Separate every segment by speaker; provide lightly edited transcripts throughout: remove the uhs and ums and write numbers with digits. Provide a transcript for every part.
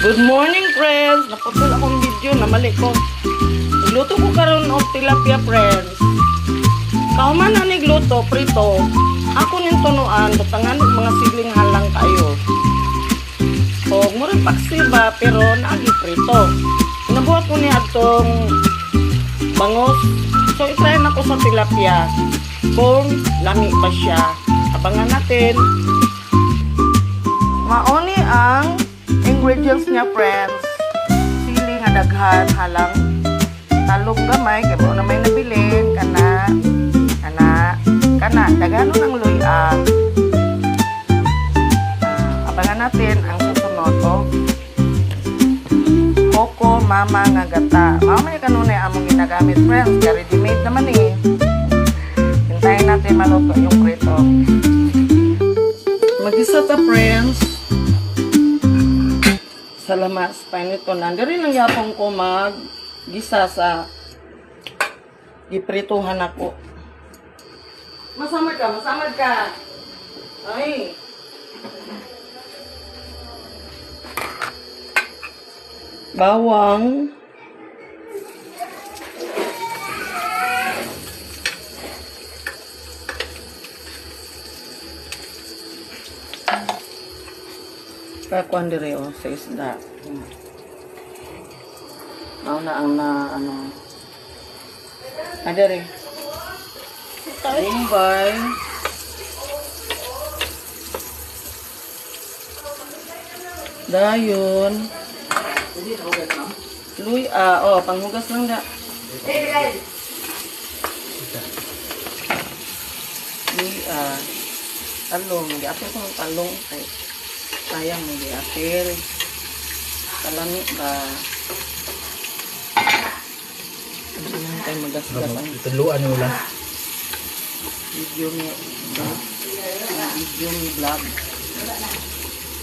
Speaker 1: Good morning, friends! Naputol akong video na mali ko. Nagluto ko karon og tilapia, friends. Kauman na nigluto, prito. Ako ning tunuan, butangan mga siling halang kayo. O, murag paksiba, pero naagi prito. Nabuhat ko niya atong bangos. So, itry na ko sa tilapia. Kung lami pa siya. Abangan natin. Mauni ang ingredients niya, friends. Sili nga daghan, halang talong gamay, kaya mo na may nabilin, kana, daghanon ng luya. Abangan natin ang susunod, Coco Mama nga gata. Mamaya kanunay among ginagamit, friends, kaya ready-made naman eh. Hintayin natin maluto yung prito. Mag-isa ta, friends. Salamat sa nito. Nandiri lang yapong ko mag-gisa sa giprituhan ako. Masamad ka. Ay. Bawang. Kakuan dire sa isda. Na ang adere. Bombay. Dayon. Luya, panghugas lang da. Luya. Talong, di-apil ko ng talong. Ay, sayang mo di-apil. Kalami ba? Hindi lang tayo magasgasan.
Speaker 2: Tuluan mo lang.
Speaker 1: Video ni vlog.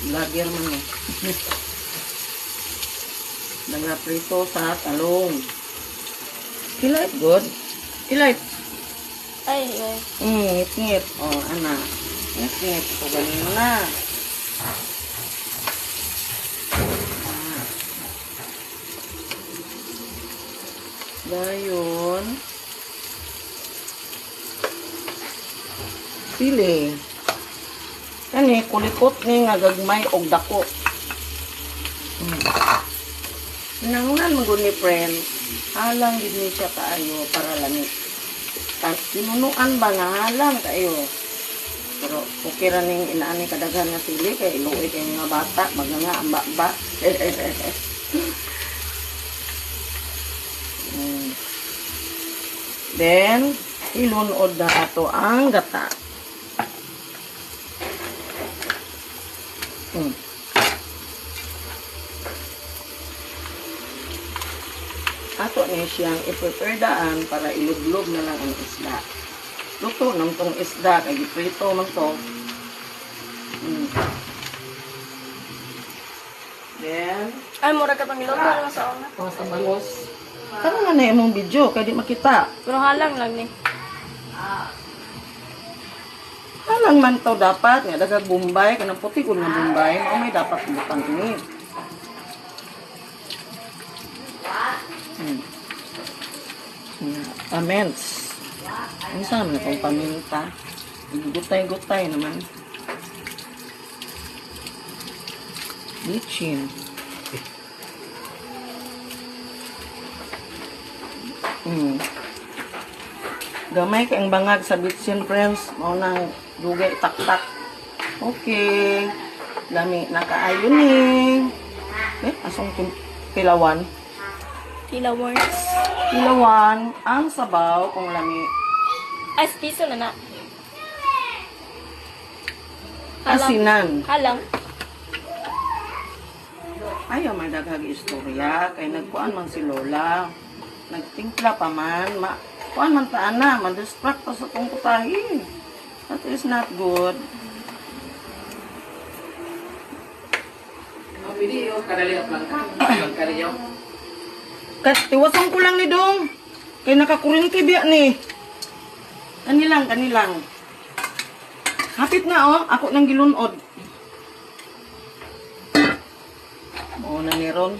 Speaker 1: Vlogger man eh. Nagaprito sa talong. Kilait good. Kilait.
Speaker 3: Ay.
Speaker 1: Ngit-ngit. Ana. Ngit-ngit. So, ganin mo na. Dayon. Sili. Kani, kulikot ni nga gagmay og dako. Nangunan mo ni friend. Halang din ni siya kaayo para lamig. Sinunuan ba nga halang kayo? Pero okay ra ning inaani kadaghan nga sili kay iluoy kay mga bata maganga amba-ba. Then ilunod na ato ang gata. Ato niya siyang i-prepare daan para iluglob na lang ang isda. Luto ng tong isda, kaya iprito man to. Then,
Speaker 3: Ay, mura ka pang iloto lang sa una.
Speaker 1: sa bangos. Tara nga na yung video, kaya di makita.
Speaker 3: Pero halang lang ni.
Speaker 1: Halang man to dapat, nga dagag Bombay, kanang puti ko ng Bombay, may dapat butang ini. Amens. Ano sa naman itong paminta? Gutay-gutay naman. Bitchin. Gamay kayong bangag sa bitchin, friends. Maunang dugay tak-tak. Okay. Lami nakaayo ni. Asong pilawan.
Speaker 3: Tilawars.
Speaker 1: Ilawan ang sabaw kung lami.
Speaker 3: Ay, piso na na.
Speaker 1: Asinan.
Speaker 3: Halang.
Speaker 1: Ayaw may daghag istorya kay nagkuan man si Lola. Nagtimpla pa man. Kuan man ta ana, ma-distract pa sa tong putahe. That is not good.
Speaker 2: Video, kadali lang ka. Kariyo.
Speaker 1: Tiwasan ko lang ni Dong. Kay nakakurinti biya ni. Kanilang. Hapit na Ako nang gilunod. Oo na ni Ron.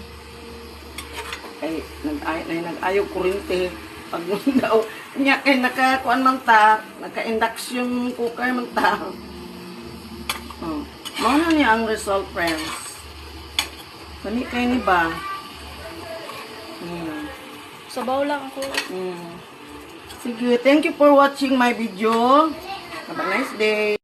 Speaker 1: Ay, nag-ayaw kurente. Pag daw, niya kay nakakuan man ta, naka-induction cooker man ta. Oh. Mauna niya ang result, friends. Kani kay ni ba?
Speaker 3: Sabaw lang ako.
Speaker 1: Sige, thank you for watching my video. Have a nice day.